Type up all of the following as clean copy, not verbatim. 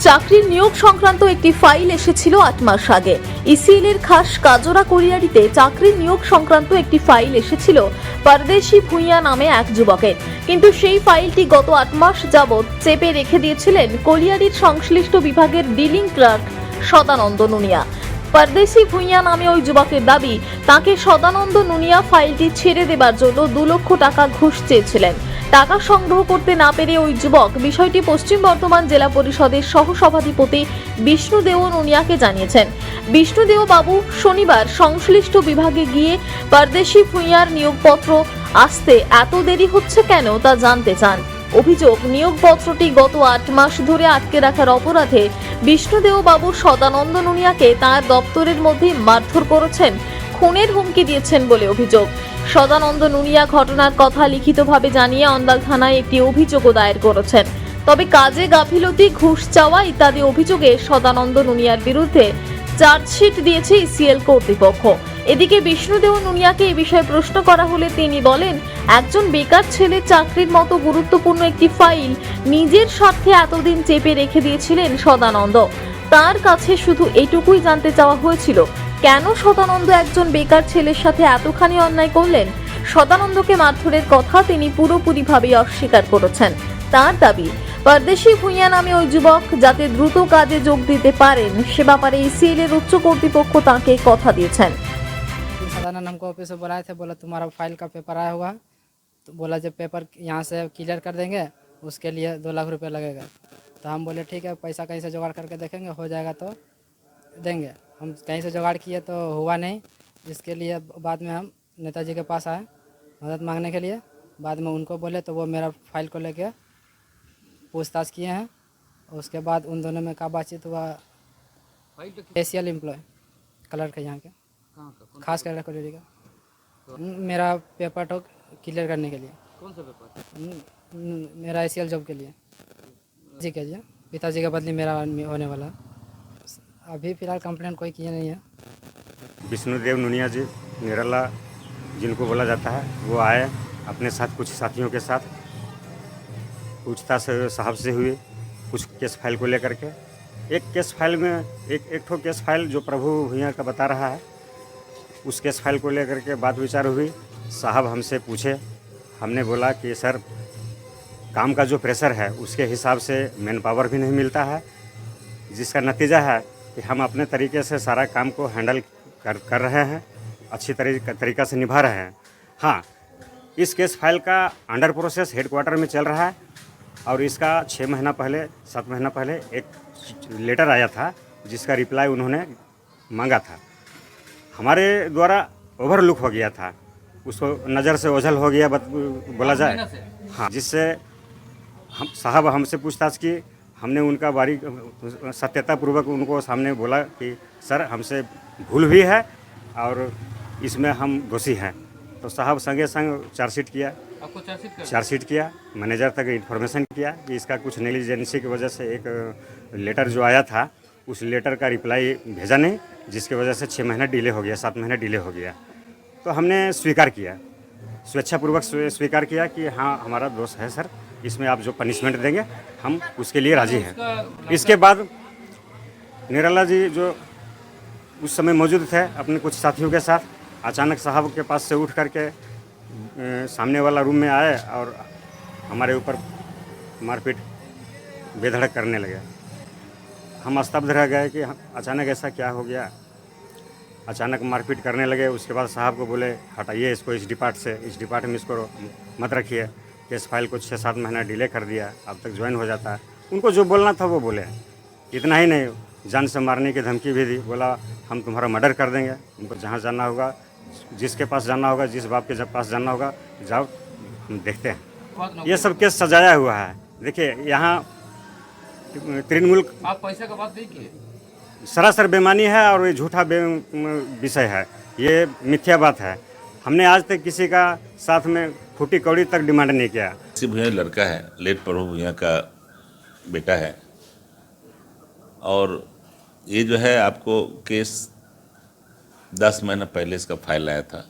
চাকরির নিয়োগ সংক্রান্ত একটি ফাইল এসেছিল ৮ মাস আগে। ইসিএল এর খাস কাজরা কোরিয়ারিতে চাকরির নিয়োগ সংক্রান্ত একটি ফাইল এসেছিল পরদেশি ভূঁইয়া নামে এক যুবকের, কিন্তু সেই ফাইলটি গত ৮ মাস যাবৎ চেপে রেখে দিয়েছিলেন কোরিয়ারির সংশ্লিষ্ট বিভাগের ডিলিং ক্লার্ক সদানন্দ নুনিয়া। পরদেশি ভূঁইয়া নামে ওই যুবকের দাবি, তাকে সদানন্দ নুনিয়া ফাইলটি ছেড়ে দেবার জন্য 2 লক্ষ টাকা ঘুষ চেয়েছিলেন। টাকা সংগ্রহ করতে না পেরে ওই যুবক বিষয়টি পশ্চিম বর্ধমান জেলা পরিষদের সহসভাধিপতি বিষ্ণুদেও নুনিয়াকে জানিয়েছেন। বিষ্ণুদেও বাবু শনিবার সংশ্লিষ্ট বিভাগে গিয়ে পরদেশি ভূঁইয়ার নিয়োগপত্র আসতে এত দেরি হচ্ছে কেন তা জানতে চান। অভিযোগ, নিয়োগপত্রটি গত 8 মাস ধরে আটকে রাখার অপরাধে বিষ্ণুদেও বাবু সদানন্দ নুনিয়াকে তাঁর দপ্তরের মধ্যে মারধর করেছেন, খুনের হুমকি দিয়েছেন বলে অভিযোগ। সদানন্দ নুনিয়া ঘটনার কথা লিখিতভাবে জানিয়ে অন্দাল থানায় একটি অভিযোগও দায়ের করেছেন। তবে কাজে গাফিলতি, ঘুষ চাওয়া ইত্যাদি অভিযোগে সদানন্দ নুনিয়ার বিরুদ্ধে চার্জশিট দিয়েছে ইসিএল কর্তৃপক্ষ। এদিকে বিষ্ণুদেও নুনিয়াকে এ বিষয়ে প্রশ্ন করা হলে তিনি বলেন, একজন বেকার ছেলে চাকরির মতো গুরুত্বপূর্ণ একটি ফাইল নিজের স্বার্থে এতদিন চেপে রেখে দিয়েছিলেন সদানন্দ। তার কাছে শুধু এইটুকুই জানতে চাওয়া হয়েছিল, কেন সদানন্দ একজন বেকার ছেলের সাথে এতখানি অন্যায় করলেন। সদানন্দকে মারধরের কথা তিনি পুরোপুরিভাবে অস্বীকার করেছেন। তার দাবি, পরদেশি ভূঁইয়া নামে ওই যুবক যাতে দ্রুত কাজে যোগ দিতে পারেন সে ব্যাপারে ইসিএল এর উচ্চ কর্তৃপক্ষ তাকে কথা দিয়েছেন। सदानंद हमको ऑफिस से बुलाए थे, बोला तुम्हारा फाइल का पेपर आया हुआ, तो बोला जब पेपर यहाँ से क्लियर कर देंगे उसके लिए 2 लाख रुपये लगेगा। तो हम बोले ठीक है, पैसा कहीं से जुगाड़ करके देखेंगे, हो जाएगा तो देंगे। हम कहीं से जुगाड़ किए तो हुआ नहीं, इसके लिए बाद में हम नेताजी के पास आए मदद मांगने के लिए। बाद में उनको बोले तो वो मेरा फाइल को लेके पूछताछ किए हैं। उसके बाद उन दोनों में का बातचीत हुआ। एशियल एम्प्लॉय कलर के यहाँ के खास कर कोरियरी का मेरा पेपर तो क्लियर करने के लिए। कौन सा पेपर? मेरा एशियल जॉब के लिए जी के जी पिताजी का बदली मेरा होने वाला है। अभी फ़िलहाल कंप्लेंट कोई किया नहीं है। विष्णुदेव नुनिया जी निराला जिनको बोला जाता है, वो आए अपने साथ कुछ साथियों के साथ, पूछताछ साहब से हुई कुछ केस फाइल को लेकर के। एक केस फाइल में एक ठो केस फाइल जो प्रभु भूँइया का बता रहा है, उस केस फाइल को लेकर के बात विचार हुई। साहब हमसे पूछे, हमने बोला कि सर काम का जो प्रेशर है उसके हिसाब से मैन पावर भी नहीं मिलता है, जिसका नतीजा है कि हम अपने तरीके से सारा काम को हैंडल कर रहे हैं, अच्छी तरीक़ा से निभा रहे हैं। हाँ, इस केस फाइल का अंडर प्रोसेस हेडक्वार्टर में चल रहा है और इसका 6 महीना पहले 7 महीना पहले एक लेटर आया था जिसका रिप्लाई उन्होंने मांगा था। हमारे द्वारा ओवरलुक हो गया था, उसको नज़र से ओझल हो गया बोला जाए। हाँ, जिससे हम साहब हमसे पूछताछ की। हमने उनका बारीक सत्यतापूर्वक उनको सामने बोला कि सर हमसे भूल भी है और इसमें हम दोषी हैं। तो साहब संगे संग चार्जशीट किया। आपको चार्जशीट किया, मैनेजर तक इन्फॉर्मेशन किया कि इसका कुछ नेग्लिजेंसी की वजह से एक लेटर जो आया था उस लेटर का रिप्लाई भेजा नहीं, जिसकी वजह से 6 महीना डिले हो गया, 7 महीना डिले हो गया। तो हमने स्वीकार किया, स्वेच्छापूर्वक स्वीकार किया कि हाँ हमारा दोष है सर, इसमें आप जो पनिशमेंट देंगे हम उसके लिए राज़ी हैं। इसके बाद निराला जी जो उस समय मौजूद थे अपने कुछ साथियों के साथ, अचानक साहब के पास से उठ करके सामने वाला रूम में आए और हमारे ऊपर मारपीट बेधड़क करने लगे। हम स्तब्ध रह गए कि अचानक ऐसा क्या हो गया। अचानक मारपीट करने लगे। उसके बाद साहब को बोले हटाइए इसको इस डिपार्ट में इसको मत रखिए, केस फाइल को 6-7 महीना डिले कर दिया, अब तक ज्वाइन हो जाता है। उनको जो बोलना था वो बोले। इतना ही नहीं, जान से मारने की धमकी भी दी, बोला हम तुम्हारा मर्डर कर देंगे, तुमको जहाँ जाना होगा, जिसके पास जाना होगा, जिस बाप के पास जाना होगा जाओ, हम देखते हैं। ये सब केस सजाया हुआ है। देखिए यहाँ तृणमूल आप पैसे का बात नहीं किए। सरासर बेमानी है और ये झूठा विषय है, ये मिथ्या बात है। हमने आज तक किसी का साथ में फूटी कौड़ी तक डिमांड नहीं किया। भूँइया लड़का है, लेट प्रभु भूँइया का बेटा है। और ये जो है आपको केस 10 महीना पहले इसका फाइल आया था।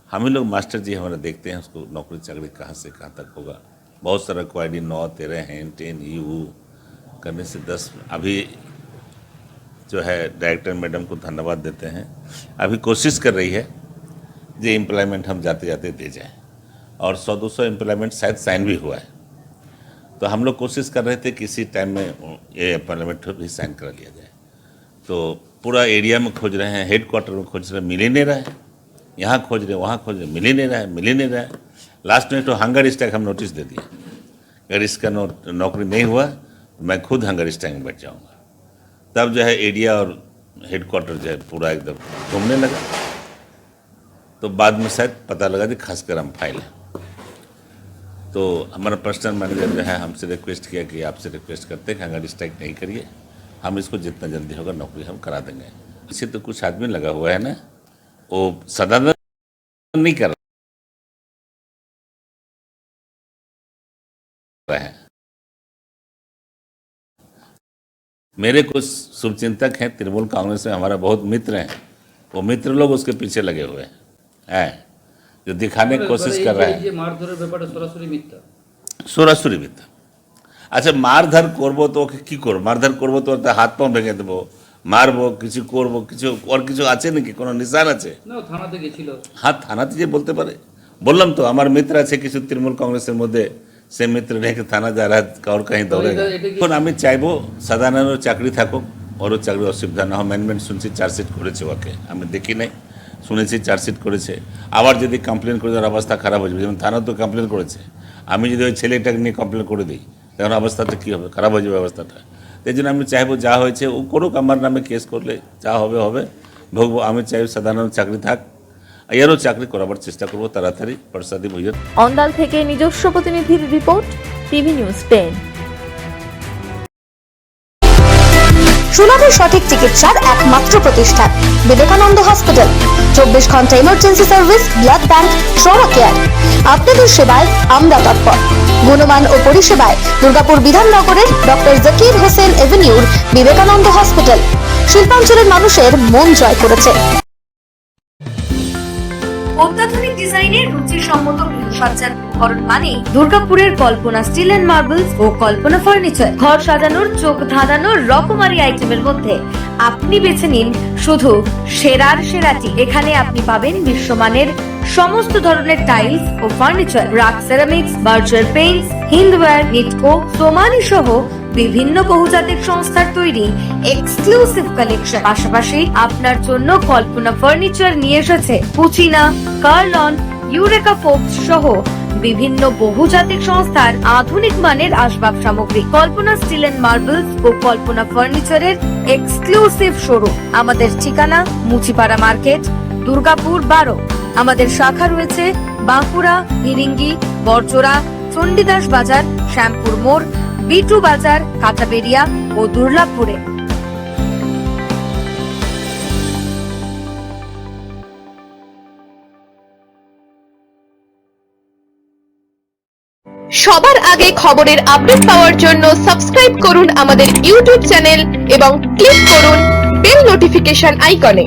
हम ही लोग मास्टर जी हमारा देखते हैं उसको नौकरी चाकरी कहाँ से कहाँ तक होगा। बहुत सारा क्वाइडी 9, 13 हैं, 10 यू करने से 10 अभी जो है डायरेक्टर मैडम को धन्यवाद देते हैं। अभी कोशिश कर रही है जो एम्प्लॉयमेंट हम जाते जाते दे जाएं, और 100-200 एम्प्लॉयमेंट शायद साइन भी हुआ है। तो हम लोग कोशिश कर रहे थे कि इसी टाइम में ये एम्प्लॉयमेंट भी साइन करा लिया जाए। तो पूरा एरिया में खोज रहे हैं, हेड क्वार्टर में खोज रहे हैं, मिल ही नहीं रहा है। यहाँ खोज रहे, वहाँ खोज रहे, मिल ही नहीं रहा है। लास्ट में तो हंगर स्ट्राइक हम नोटिस दे दिए, अगर इसका नौकरी नहीं हुआ तो मैं खुद हंगर स्ट्राइक में बैठ जाऊँगा। तब जो है एरिया और हेड क्वार्टर जो है पूरा एकदम घूमने लगा। तो बाद में शायद पता लगा कि खासकर हम फाइल है। तो हमारा पर्सनल मैनेजर जो है हमसे रिक्वेस्ट किया कि आपसे रिक्वेस्ट करते हैं कि हंगर स्ट्राइक नहीं करिए, हम इसको जितना जल्दी होगा नौकरी हम करा देंगे। इसे तो कुछ आदमी लगा हुआ है ना, वो सदानंद नहीं कर रहे हैं। मेरे कुछ शुभचिंतक हैं तृणमूल कांग्रेस में, हमारा बहुत मित्र हैं, वो मित्र लोग उसके पीछे लगे हुए हैं जो दिखाने की कोशिश कर रहे हैं। সরাসরি মিথ্যা। আচ্ছা, মারধার করবো তো ওকে কী করবো? মারধার করবো তো হাত পা ভেঙে দেবো, মারবো, কিছু করবো, কিছু আর কিছু আছে নাকি? কোনো নিশান আছে? থানাতে গেছিল। হ্যাঁ, থানাতে যে বলতে পারে। বললাম তো আমার মিত্র আছে কিছু তৃণমূল কংগ্রেসের মধ্যে, সে মিত্র রেখে থানা যা রা কাউর কাহিনী দৌড়ে। এখন আমি চাইবো সাধারণের চাকরি থাকুক, ওরও চাকরি অসুবিধা না হয়। ম্যানেজমেন্ট শুনছি চার্জশিট করেছে ওকে, আমি দেখি নাই, শুনেছি চার্জশিট করেছে। আবার যদি কমপ্লেন করে দেওয়ার অবস্থা খারাপ হয়ে যাবে, যেমন থানা তো কমপ্লেন করেছে, আমি যদি ওই ছেলেটাকে নিয়ে কমপ্লেন করে দিই তখন অবস্থাটা কী হবে? খারাপ হয়ে যাবে অবস্থাটা। এই জন্য আমি চাইবো যা হয়েছে ও করুক, আমার নামে কেস করলে যা হবে হবে, ভোগবো। আমি চাই সাধারণ চাকরি থাক, এরও চাকরি করাবার চেষ্টা করবো তাড়াতাড়ি। প্রসাদী ভুইয়া, অন্দাল থেকে নিজস্ব প্রতিনিধির রিপোর্ট, টিভি নিউজ 10। সুলভের সঠিক চিকিৎসার একমাত্র প্রতিষ্ঠান বিবেকানন্দ হসপিটাল। 24 ঘন্টা emergency service, blood bank, trauma care. আপনাদের সেবায় আমরা তৎপর। গুণমান ও পরিষেবায় দুর্গাপুর বিধাননগরের ডক্টর জাকির হোসেন এভিনিউর বিবেকানন্দ হসপিটাল শিল্পাঞ্চলের মানুষের মন জয় করেছে। অত্যাধুনিক ডিজাইনের রুচিসম্মত গৃহসজ্জার উপকরণ মানে দুর্গাপুরের কল্পনা স্টিল এন্ড মার্বেলস ও কল্পনা ফার্নিচার। ঘর সাজানোর, চোখ ধাঁধানোর রকমারি আইটেমের মধ্যে আপনি বেছে নিন শুধু সেরার সেরাটি। এখানে আপনি পাবেন বিশ্বমানের সমস্ত ধরনের টাইলস ও furniture, RAK ceramics, Berger paints, Hindware, Nitco, Somany সহ বিভিন্ন বহুজাতিক সংস্থার তৈরি এক্সক্লুসিভ কালেকশন। পাশাপাশি আপনার জন্য কল্পনা ফার্নিচার নিয়ে এসেছে পুচিনা, কার্লন, ইউরেকা ফোর্বস সহ বিভিন্ন বহুজাতিক সংস্থার আধুনিক মানের আসবাব সামগ্রী। কল্পনা স্টিল এন্ড মার্বেলস ও কল্পনা ফার্নিচারের এক্সক্লুসিভ শোরুম। আমাদের ঠিকানা মুচিপাড়া মার্কেট, দুর্গাপুর 12। আমাদের শাখা রয়েছে বাঁকুড়া, ফিরিঙ্গি, বরজোড়া, চণ্ডীদাস বাজার, শ্যামপুর মোড়, বিটু বাজার, কাঁটাবেড়িয়া ও দুর্লাভপুরে। সবার আগে খবরের আপডেট পাওয়ার জন্য সাবস্ক্রাইব করুন আমাদের ইউটিউব চ্যানেল এবং ক্লিক করুন বেল নোটিফিকেশন আইকনে।